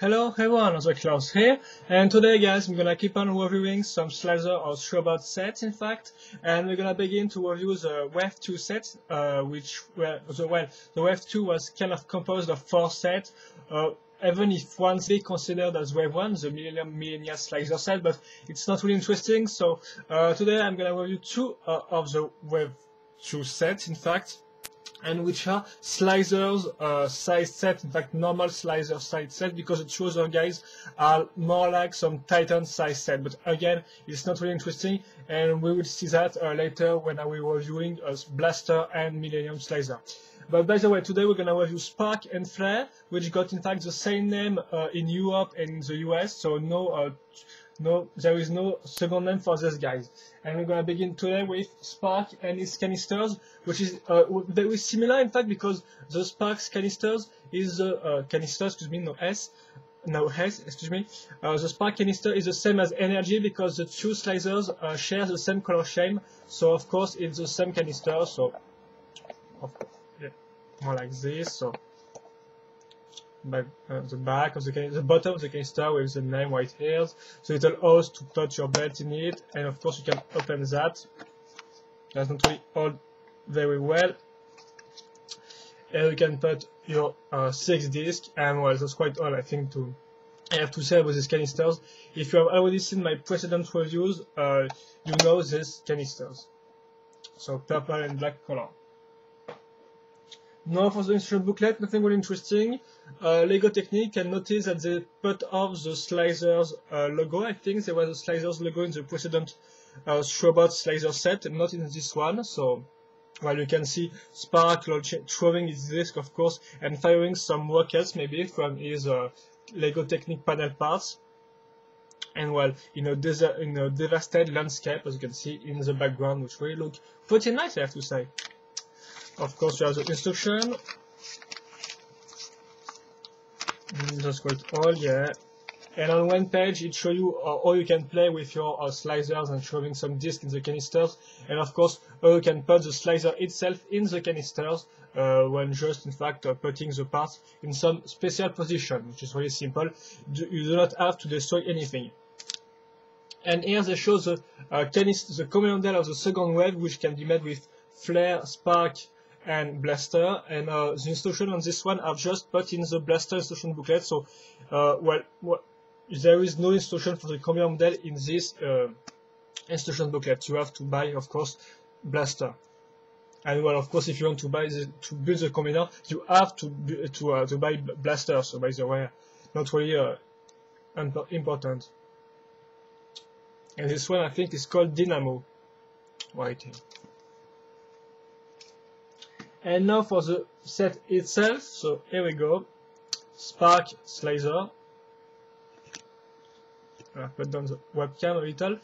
Hello everyone, the Klaus here, and today guys I'm gonna keep on reviewing some Slizer or Throwbots sets in fact, and we're gonna begin to review the Wave 2 set, the Wave 2 was kind of composed of 4 sets, even if one's considered as Wave 1, the Millennia Slizer set, but it's not really interesting, so today I'm gonna review 2 of the Wave 2 sets in fact, and which are Slizers size set, in fact normal Slizer size set, because the two other guys are more like some Titan size set, but again it's not really interesting, and we will see that later when I will reviewing Blaster and Millennium Slizer. But by the way, today we're gonna review Spark and Flare, which got in fact the same name in Europe and in the US, so there is no second name for these guys. And we're gonna begin today with Spark and his canisters, which is very similar in fact, because the Spark's canisters is the the Spark canister is the same as Energy, because the two Slizers share the same color scheme, so of course it's the same canister, so more like this. So by the back of the bottom of the canister with the name right here, so it allows to put your belt in it, and of course you can open that. That's not really hold very well, and you can put your 6 discs, and well, that's quite all I think I have to say about these canisters. If you have already seen my precedent reviews, you know these canisters, so purple and black color. Now for the instruction booklet, nothing really interesting. Lego technique, and notice that they put off the Slizers logo. I think there was a Slizers logo in the precedent Throwbots Slizer set, and not in this one. So, well, you can see Spark throwing his disc, of course, and firing some rockets maybe from his Lego technique panel parts. And well, in a devastated landscape, as you can see in the background, which really look pretty nice, I have to say. Of course, you have the instruction. That's quite all, yeah. And on one page, it shows you how you can play with your Slizers and showing some discs in the canisters. And of course, how you can put the Slizer itself in the canisters when just, in fact, putting the parts in some special position, which is really simple. You do not have to destroy anything. And here they show the command of the second wave, which can be made with Flare, Spark, and Blaster, and the instructions on this one are just put in the Blaster instruction booklet, so there is no instruction for the command model in this instruction booklet. You have to buy, of course, Blaster. And well, of course, if you want to build the commander, you have to buy Blaster. So by the way, not really important. And this one I think is called Dynamo, right here. And now for the set itself, so here we go. Spark Slizer. I'll put down the webcam a little.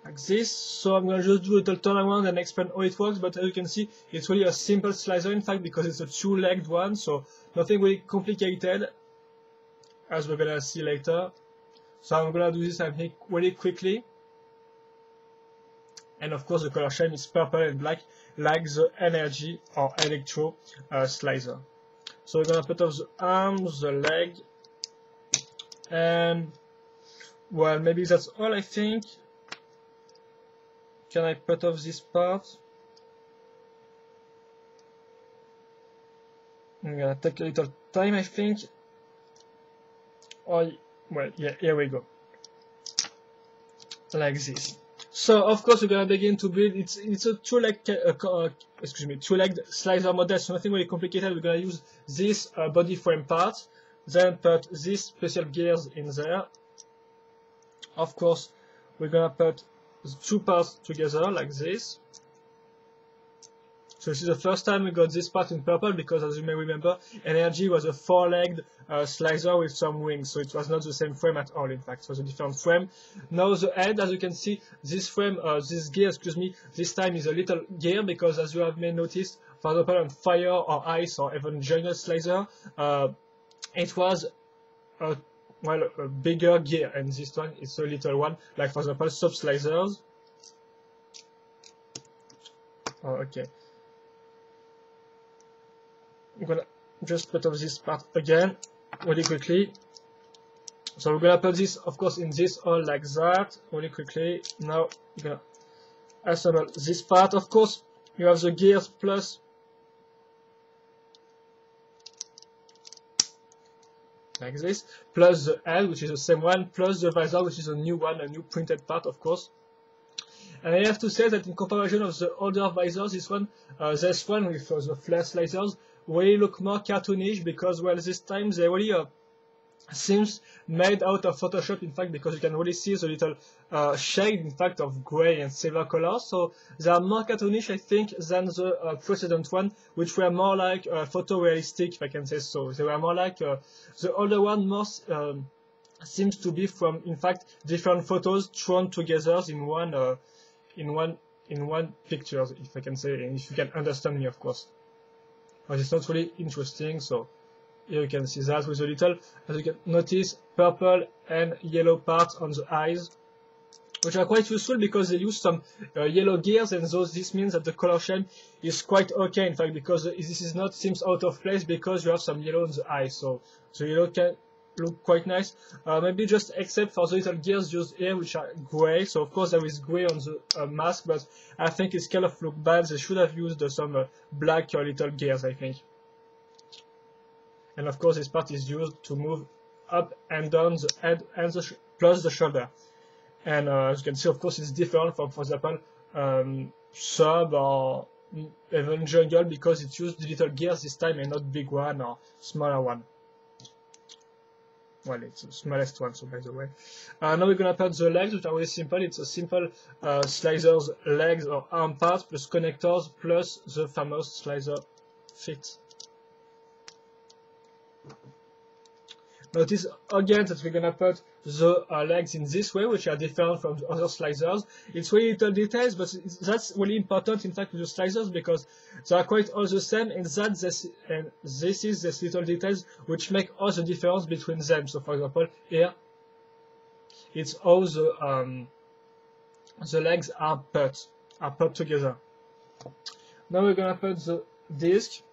Like this. So I'm gonna just do a little turnaround and explain how it works, but as you can see, it's really a simple Slizer in fact, because it's a 2-legged one, so nothing really complicated, as we're gonna see later. So I'm gonna do this, I think, really quickly. And of course the color scheme is purple and black, like the Energy or Electro Slizer. So we're gonna put off the arms, the leg, and well, maybe that's all I think. Can I put off this part? I'm gonna take a little time, I think. Oh, well, yeah, here we go. Like this. So of course we're gonna begin to build. It's a two-legged Slizer model, so nothing really complicated. We're gonna use this body frame part, then put these special gears in there. Of course, we're gonna put the two parts together like this. So this is the first time we got this part in purple, because as you may remember, Energy was a 4-legged Slizer with some wings, so it was not the same frame at all, in fact, it was a different frame. Now the head, as you can see, this frame, this gear, this time is a little gear, because as you have may noticed, for example on Fire or Ice or even Jungle Slizer, it was a bigger gear, and this one is a little one, like for example Sub Slizers. Okay. I'm gonna just put off this part again. really quickly. So we're gonna put this, of course, in this hole like that, really quickly. Now we're gonna assemble this part. Of course, you have the gears plus like this, plus the head, which is the same one, plus the visor, which is a new one, a new printed part, of course. And I have to say that in comparison of the older visors, this one with the flare Slizers, really look more cartoonish because, well, this time they really seems made out of Photoshop, in fact, because you can really see the little shade, in fact, of gray and silver colors. So they are more cartoonish, I think, than the precedent one, which were more like photorealistic, if I can say so. They were more like the older one more seems to be from, in fact, different photos thrown together in one picture, if I can say, and if you can understand me, of course. But it's not really interesting, so here you can see that with a little, as you can notice, purple and yellow parts on the eyes, which are quite useful because they use some yellow gears, and this means that the color scheme is quite okay, in fact, because this is not seems out of place because you have some yellow on the eyes, so the yellow can look quite nice. Maybe just except for the little gears used here, which are gray. So of course there is gray on the mask, but I think it's kind of look bad. They should have used some black little gears, I think. And of course this part is used to move up and down the head and plus the shoulder. And as you can see, of course, it's different from, for example, Sub or even Jungle, because it used the little gears this time and not big one or smaller one. Well, it's the smallest one, so by the way. Now we're gonna put the legs, which are really simple. It's a simple Slizer's legs or arm parts plus connectors plus the famous Slizer feet. Notice again that we're gonna put the legs in this way, which are different from the other Slizers. It's really little details, but that's really important, in fact, with the Slizers, because they are quite all the same, and this is this little details which make all the difference between them. So, for example, here it's all the legs are put together. Now we're gonna put the disc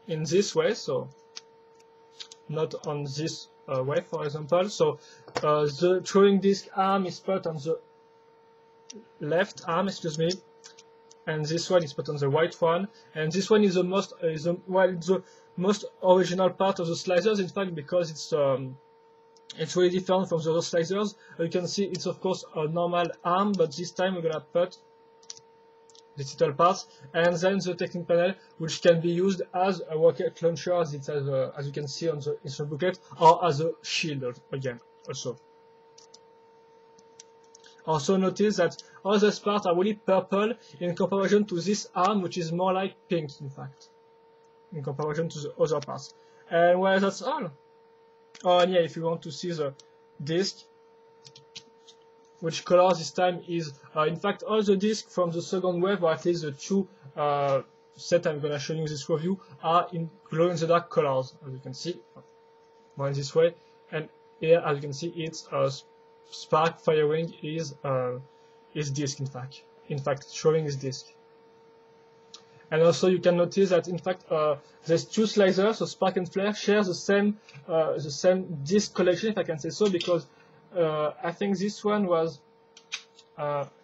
in this way, so not on this way, for example. So the throwing disc arm is put on the left arm, excuse me, and this one is put on the right one. And this one is the most the most original part of the Slizers, in fact, because it's really different from the other Slizers. You can see it's of course a normal arm, but this time we're gonna put these little parts, and then the technique panel, which can be used as a rocket launcher, as it has, as you can see on the instruction booklet, or as a shield again. Also notice that all these parts are really purple in comparison to this arm, which is more like pink, in fact, in comparison to the other parts. And well, that's all. Oh, and yeah, if you want to see the disc, which color this time is, in fact, all the discs from the second wave, or at least the two set I'm going to show you in this review, are in glow-in-the-dark colors, as you can see, more in this way. And here, as you can see, it's spark firing is disc, in fact, showing is disc. And also you can notice that, in fact, there's two Slizers, so Spark and Flare, share the same disc collection, if I can say so, because I think this one was,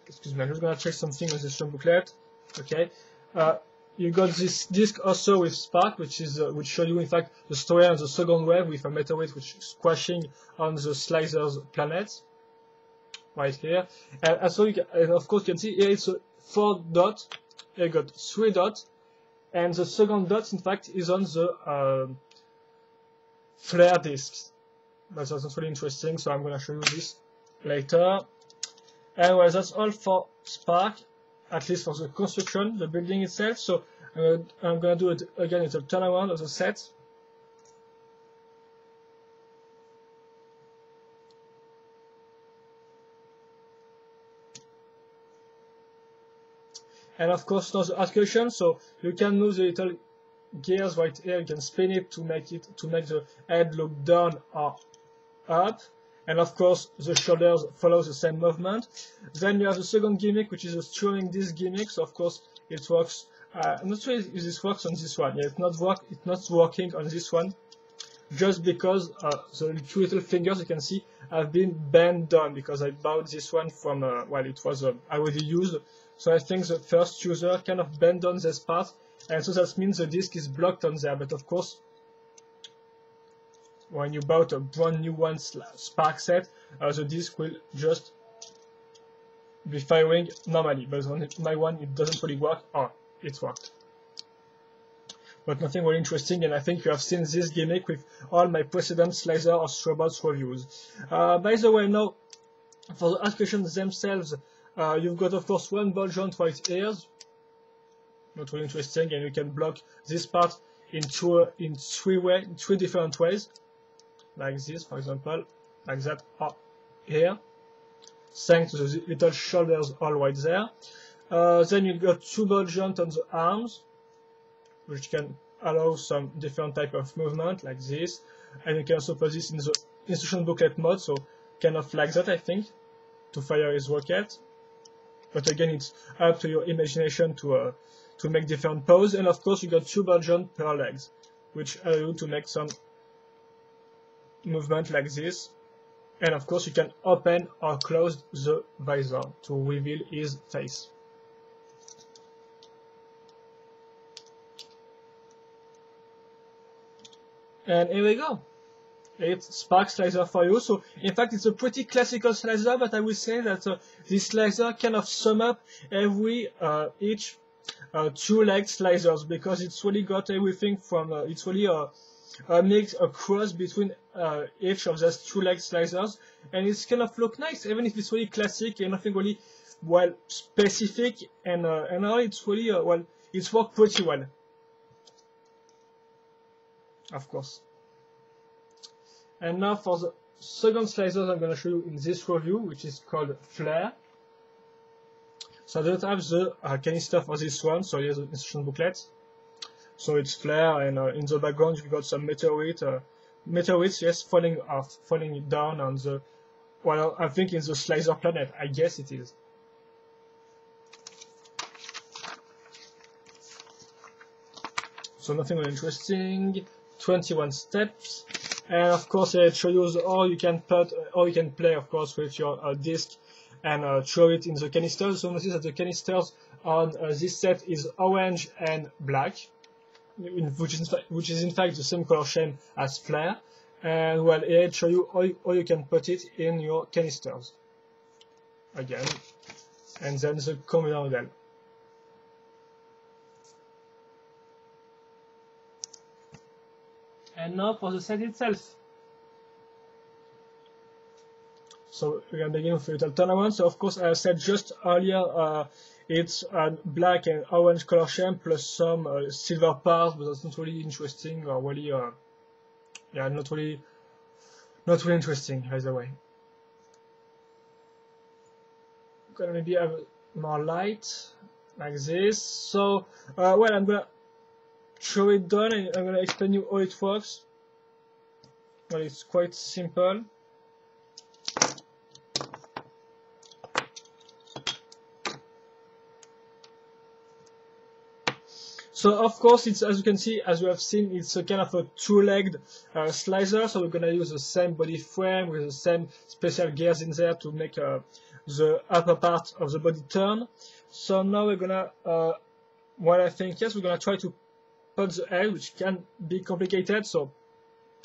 excuse me, I'm just going to check something on this booklet. Okay, you got this disc also with Spark, which showed you, in fact, the story on the second wave with a meteorite which is crashing on the Slizer's planet, right here. And also, and of course, you can see here it's a 4 dot. Here you got 3 dots, and the second dot, in fact, is on the flare discs. But that's not really interesting, so I'm going to show you this later. And well, that's all for Spark, at least for the construction, the building itself. So I'm going to do it again, it's a turnaround of the set. And of course, now the articulation, so you can move the little gears right here, you can spin it to make the head look down or up, and of course the shoulders follow the same movement. Then you have the second gimmick, which is a throwing disc gimmick. So of course it works. I'm not sure if this works on this one. Yeah, it's not working on this one. just because the two little fingers you can see have been bent down, because I bought this one from, well, it was already used. So I think the first user kind of bent down this part, and so that means the disk is blocked on there. But of course, when you bought a brand new one Spark set, the disk will just be firing normally. But on my one, it doesn't really work. Oh, it worked. But nothing really interesting, and I think you have seen this gimmick with all my precedent Slizer or Throwbots reviews. By the way, now, for the applications themselves, you've got, of course, one ball joint right here. Not really interesting, and you can block this part in three different ways. Like this, for example, like that, here. Thanks to the little shoulders all right there. Then you've got two ball joints on the arms, which can allow some different type of movement, like this. And you can also put this in the instruction booklet mode, so kind of like that, I think, to fire his rocket. But again, it's up to your imagination to make different poses. And of course, you got two ball joints per legs, which allow you to make some movement like this. And of course, you can open or close the visor to reveal his face. And here we go. It's Spark Slizer for you. So in fact, it's a pretty classical Slizer, but I would say that this Slizer kind of sum up each two-legged Slizers, because it's really got everything from it's really a mix, a cross between each of those two-legged Slizers, and it's kind of look nice, even if it's really classic and nothing really well specific, and now it's really well, it's worked pretty well. Of course. And now for the second Slizer I'm going to show you in this review, which is called Flare. So I don't have the canister for this one, so here's the instruction booklet. So it's Flare, and in the background you've got some meteorites, yes, falling down on the, well, I think in the Slizer planet, I guess it is. So nothing really interesting. 21 steps, and of course it shows you how you can play, of course, with your disc and throw it in the canisters. So notice that the canisters on this set is orange and black, which is in fact the same color scheme as Flare. And well, here it shows you how you can put it in your canisters again, and then the combo model. And now for the set itself. So we're going to begin with a little tournament. So of course, I said just earlier, it's a black and orange color scheme plus some silver parts, but that's not really interesting, or really, yeah, not really interesting either way. I'm gonna maybe have more light like this. So well, I'm gonna show it done, and I'm going to explain you how it works. Well, it's quite simple. So of course, it's, as you can see, as we have seen, it's a kind of a two-legged Slizer. So we're going to use the same body frame with the same special gears in there to make the upper part of the body turn. So now we're going to, what I think, yes, we're going to try to put the head, which can be complicated. So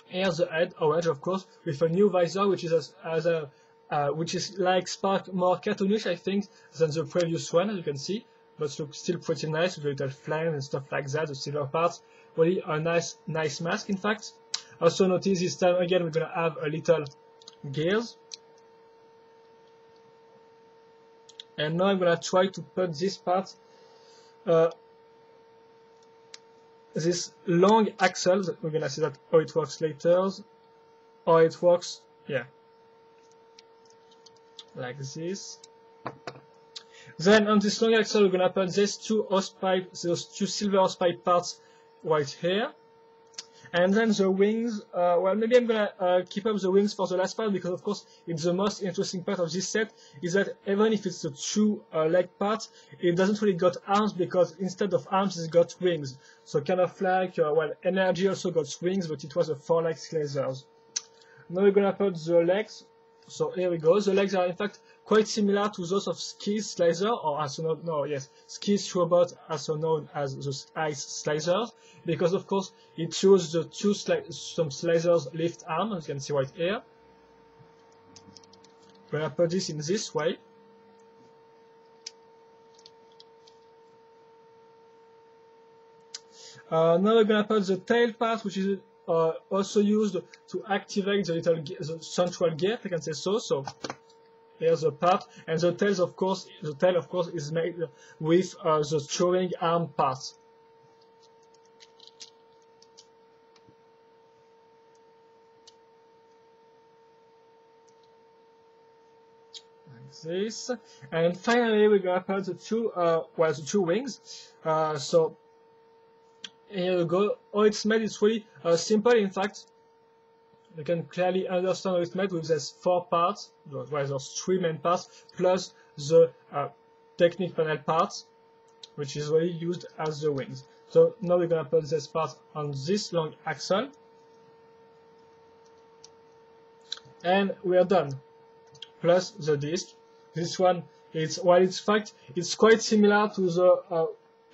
here's the head, orange, of course, with a new visor, which is which is like Spark, more cartoonish, I think, than the previous one, as you can see, but looks still pretty nice with little flames and stuff like that. The silver parts, really a nice mask, in fact. Also notice this time again we're gonna have a little gears, and now I'm gonna try to put this part. This long axle, we're gonna see that how it works later, how it works, yeah, like this. Then on this long axle, we're gonna put these two hosepipe, those two silver hosepipe parts right here, And then the wings, well, maybe I'm gonna keep up the wings for the last part, because of course it's the most interesting part of this set, is that even if it's a two leg part, it doesn't really got arms, because instead of arms it's got wings. So kind of like, well, energy also got wings, but it was a 4-leg Slizers. Now we're gonna put the legs. So here we go. The legs are in fact quite similar to those of Ski's Slizer, or also known, no, yes, Ski's Throwbots, also known as the Ice Slizers, because of course it shows the some Slizers lift arm, as you can see right here. We're gonna put this in this way. Now we're gonna put the tail part, which is also used to activate the central gate, I can say so. So here's the part, and the tail of course is made with the throwing arm part. Like this, and finally we're gonna put the two wings. So here you go. How it's made is really simple. In fact, you can clearly understand how it's made with these 4 parts, well, there's 3 main parts, plus the technique panel parts, which is really used as the wings. So now we're gonna put this part on this long axle, and we are done. Plus the disc. This one, it's it's quite similar to the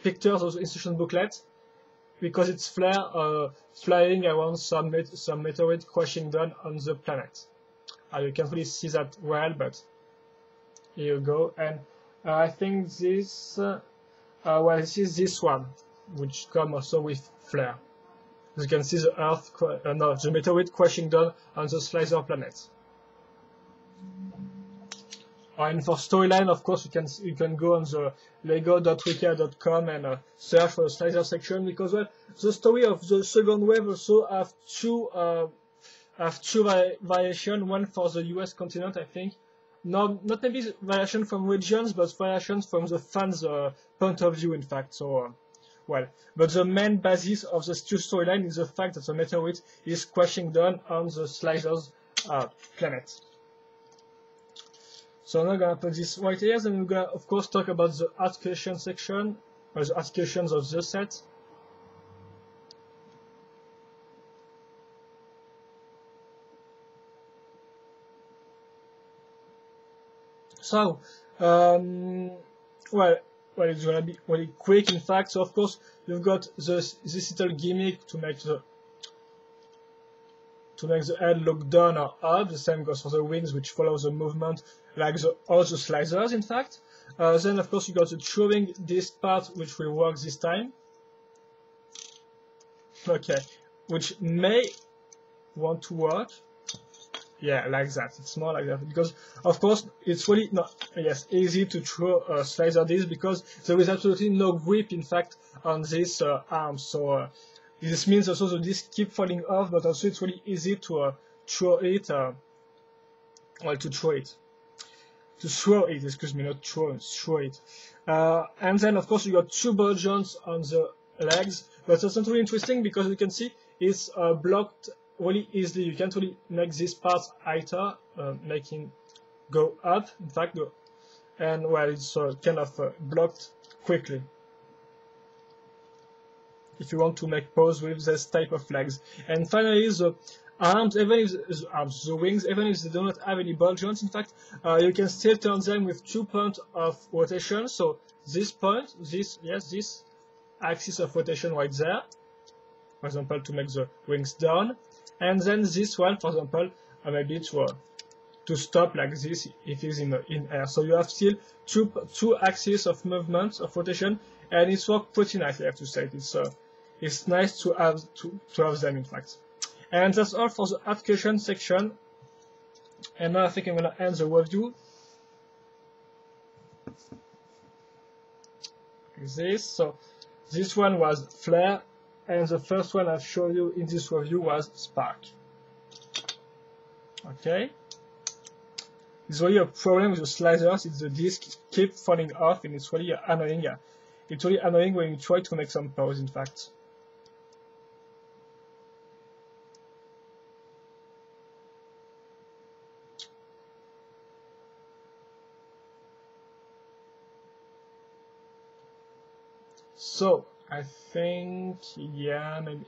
pictures of the instruction booklet, because it's flying around some meteorite crashing down on the planet. You can't really see that well, but here you go. And I think this, well, this is this one, which comes also with flare. As you can see, the Earth, no, the meteorite crashing down on the Slizer planet. And for storyline, of course, you can go on the lego.wiki.com and search for the Slizer section, because well, the story of the second wave also have two variations. One for the US continent, I think. Not maybe variation from regions, but variations from the fans' point of view, in fact. So, well, but the main basis of the two storyline is the fact that the meteorite is crashing down on the Slizer's planet. So I'm not gonna put this right here, and we're gonna of course talk about the articulation section, or the articulations of the set. So, well, it's gonna be really quick, in fact. So of course you've got this little gimmick to make the head look down or up. The same goes for the wings, which follow the movement like all the Slizers, in fact. Then of course you got the throwing disc part, which will work this time. Okay, which may want to work. Yeah, like that. It's more like that, because of course it's really not easy to throw a Slizer disc, because there is absolutely no grip, in fact, on this arm. So this means also the disc keep falling off, but also it's really easy to throw it. To throw it, excuse me, not throw it. And then of course you got 2 ball joints on the legs, but that's not really interesting, because you can see it's blocked really easily. You can't really make this part tighter, making go up, in fact, and well, it's kind of blocked quickly if you want to make pose with this type of legs. And finally, the arms, even if the wings, even if they do not have any ball joints, in fact, you can still turn them with 2 points of rotation. So this point, this axis of rotation right there, for example, to make the wings down, and then this one, for example, maybe to stop like this if it's in air. So you have still two axes of movement of rotation, and it's worked pretty nicely, I have to say. It's nice to have them, in fact. And that's all for the application section. And now I think I'm gonna end the review. Like this. So this one was flare, and the first one I've shown you in this review was spark. Okay. It's really a problem with the Slizers. It's the disc keep falling off, and it's really annoying. It's really annoying when you try to make some pose, in fact. So I think, yeah, maybe.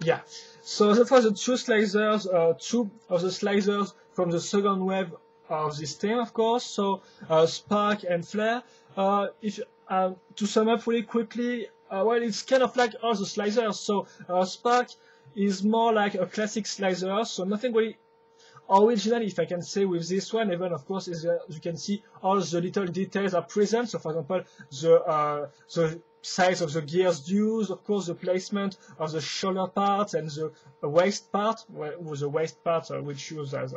Yeah, so that was the two Slizers, two of the Slizers from the second wave of this team, of course. So Spark and Flare. If To sum up really quickly, well, it's kind of like all the Slizers. So Spark is more like a classic Slizer, so nothing really original, if I can say, with this one. Even of course, as you can see, all the little details are present. So for example, the size of the gears used, of course, the placement of the shoulder part and the waist part, with the waist part which use as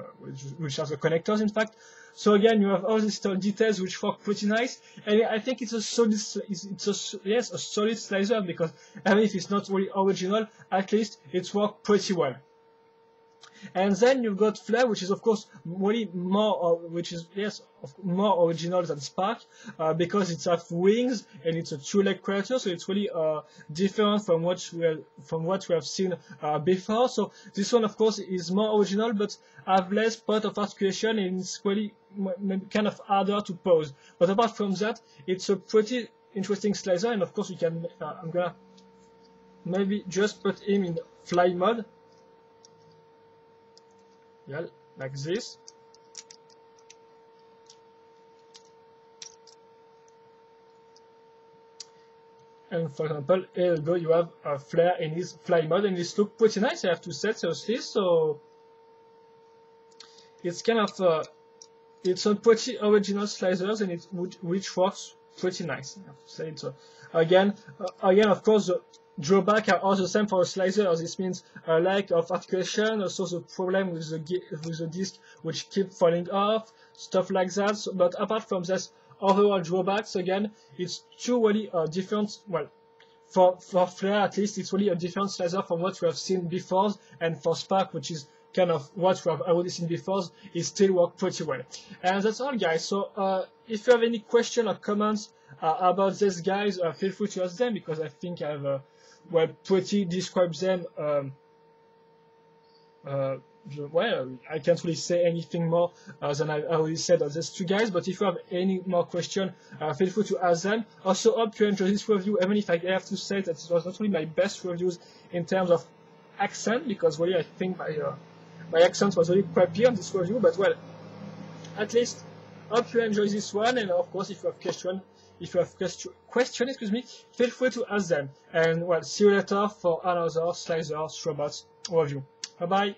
which are the connectors, in fact. So again, you have all these little details which work pretty nice, and I think it's a solid, yes, a solid Slizer, because even if it's not really original, at least it's worked pretty well. And then you've got Flare, which is of course really more, which is, yes, more original than Spark, because it's have wings and it's a two-leg creature, so it's really different from what we have seen before. So this one, of course, is more original, but have less point of articulation, and it's really kind of harder to pose. But apart from that, it's a pretty interesting Slizer, and of course we can. I'm gonna maybe just put him in fly mode. Yeah, like this. And for example, here you go, you have a Flare in his fly mode, and this looks pretty nice, I have to say, seriously. So it's kind of it's a pretty original Slizers, and which works pretty nice, I have to say. So again, of course, the drawback are all the same for a Slizer. This means a lack of articulation, also the problem with the disc which keep falling off, stuff like that. So, but apart from this overall drawbacks, again, it's two really different. Well, for Flare at least, it's really a different Slizer from what we have seen before, and for Spark, which is kind of what we have already seen before, it still works pretty well. And that's all, guys. So if you have any question or comments about these guys, feel free to ask them, because I think I've well, pretty describe them. Well, I can't really say anything more than I already said on these two guys. But if you have any more question, feel free to ask them. Also, hope you enjoyed this review. Even if I have to say that it was not really my best reviews in terms of accent, because really I think my accent was really crappy on this review. But well, at least hope you enjoy this one. And of course, if you have question, excuse me, feel free to ask them. And well, see you later for another Slizers Throwbots review. Bye bye.